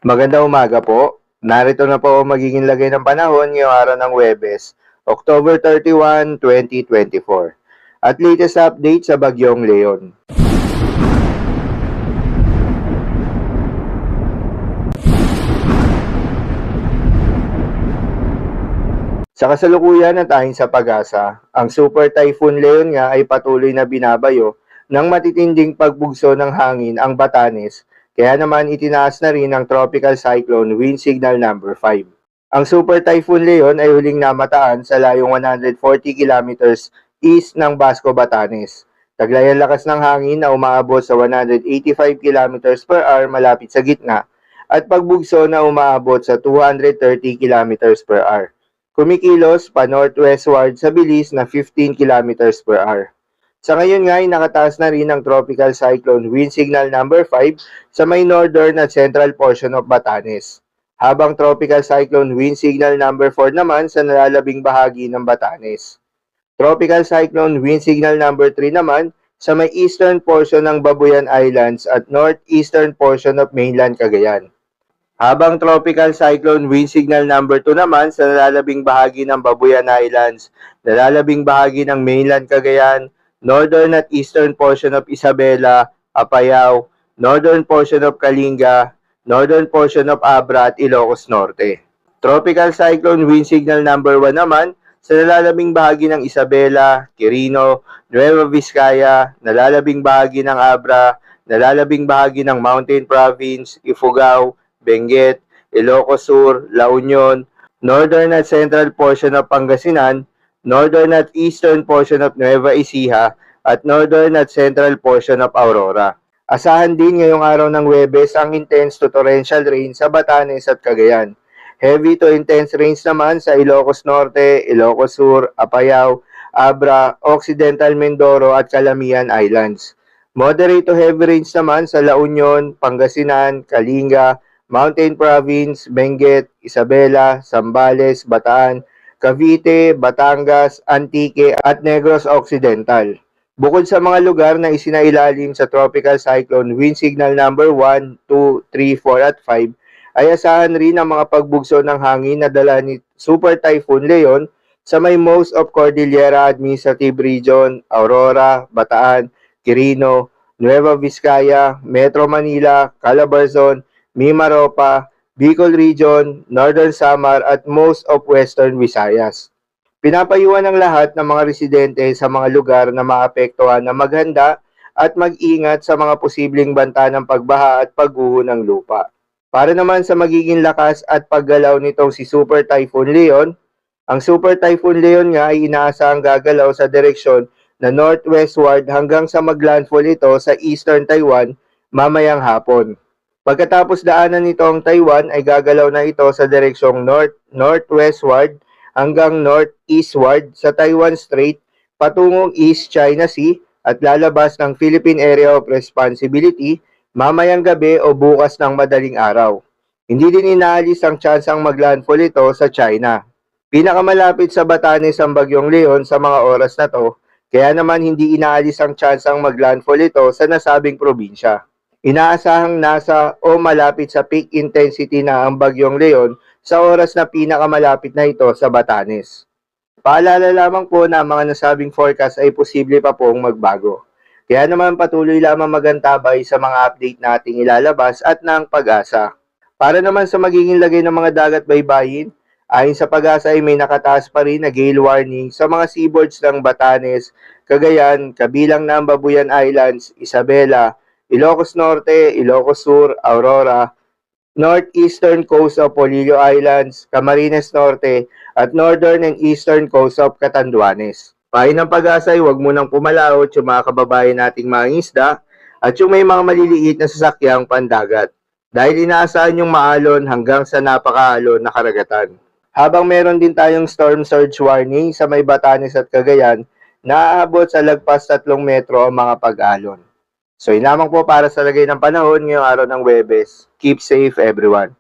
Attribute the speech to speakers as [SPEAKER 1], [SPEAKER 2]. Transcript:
[SPEAKER 1] Magandang umaga po. Narito na po ang magiging lagay ng panahon ngayong araw ng Huwebes, October 31, 2024. At latest update sa Bagyong Leon. Sa kasalukuyan at ayon sa pag-asa, ang Super Typhoon Leon nga ay patuloy na binabayo ng matitinding pagbugso ng hangin ang Batanes, kaya naman itinaas na rin ang Tropical Cyclone Wind Signal number 5. Ang Super Typhoon Leon ay huling namataan sa layong 140 kilometers east ng Basco, Batanes. Taglay ang lakas ng hangin na umaabot sa 185 kilometers per hour malapit sa gitna at pagbugso na umaabot sa 230 kilometers per hour. Kumikilos pa northwestward sa bilis na 15 kilometers per hour. Sa ngayon nga ay nakataas na rin ang Tropical Cyclone Wind Signal number 5 sa may northern at central portion of Batanes, habang Tropical Cyclone Wind Signal number 4 naman sa nalalabing bahagi ng Batanes. Tropical Cyclone Wind Signal number 3 naman sa may eastern portion ng Babuyan Islands at northeastern portion of mainland Cagayan. Habang Tropical Cyclone Wind Signal number 2 naman sa nalalabing bahagi ng Babuyan Islands, nalalabing bahagi ng mainland Cagayan, northern at eastern portion of Isabela, Apayao, northern portion of Kalinga, northern portion of Abra at Ilocos Norte. Tropical Cyclone Wind Signal number 1 naman sa nalalabing bahagi ng Isabela, Quirino, Nueva Vizcaya, nalalabing bahagi ng Abra, nalalabing bahagi ng Mountain Province, Ifugao, Benguet, Ilocos Sur, La Union, northern at central portion of Pangasinan, northern at eastern portion of Nueva Ecija, at northern at central portion of Aurora. Asahan din ngayong araw ng Huwebes ang intense to torrential rain sa Batanes at Cagayan. Heavy to intense rains naman sa Ilocos Norte, Ilocos Sur, Apayao, Abra, Occidental Mindoro at Calamian Islands. Moderate to heavy rains naman sa La Union, Pangasinan, Kalinga, Mountain Province, Benguet, Isabela, Zambales, Bataan, Cavite, Batangas, Antique at Negros Occidental. Bukod sa mga lugar na isinailalim sa Tropical Cyclone Wind Signal number 1, 2, 3, 4 at 5, ay asahan rin ang mga pagbugso ng hangin na dala ni Super Typhoon Leon sa may most of Cordillera Administrative Region, Aurora, Bataan, Quirino, Nueva Vizcaya, Metro Manila, Calabarzon, Mimaropa, Bicol Region, Northern Samar at most of Western Visayas. Pinapayuhan ng lahat ng mga residente sa mga lugar na maapektuhan na maghanda at mag-ingat sa mga posibleng banta ng pagbaha at pagguho ng lupa. Para naman sa magiging lakas at paggalaw nitong si Super Typhoon Leon, ang Super Typhoon Leon nga ay inaasahang gagalaw sa direksyon na northwestward hanggang sa maglandfall ito sa eastern Taiwan mamayang hapon. Pagkatapos daanan nito ang Taiwan ay gagalaw na ito sa direksyong northwestward hanggang northeastward sa Taiwan Strait patungong East China Sea at lalabas ng Philippine Area of Responsibility mamayang gabi o bukas ng madaling araw. Hindi din inaalis ang tsansang maglandfall ito sa China. Pinakamalapit sa Batanes ang Bagyong Leon sa mga oras na to, kaya naman hindi inaalis ang tsansang maglandfall ito sa nasabing probinsya. Inaasahang nasa o malapit sa peak intensity na ang Bagyong Leon sa oras na pinakamalapit na ito sa Batanes. Paalala lamang po na ang mga nasabing forecast ay posible pa pong magbago. Kaya naman patuloy lamang magantabay sa mga update nating ilalabas at ng pag-asa. Para naman sa magiging lagay ng mga dagat baybayin, ayon sa pag-asa ay may nakataas pa rin na gale warning sa mga seaboards ng Batanes, Cagayan, kabilang ng Babuyan Islands, Isabela, Ilocos Norte, Ilocos Sur, Aurora, northeastern coast of Polillo Islands, Camarines Norte, at northern and eastern coast of Catanduanes. Payo ng pag-asa ay huwag munang pumalaot yung mga kababayan nating mga isda at yung may mga maliliit na sasakyang pandagat dahil inaasahan yung maalon hanggang sa napakaalon na karagatan. Habang meron din tayong storm surge warning sa may Batanes at Cagayan na aabot sa lagpas 3 metro ang mga pag-alon. So, yun lamang po para sa lagay ng panahon ngayong araw ng Huwebes. Keep safe everyone.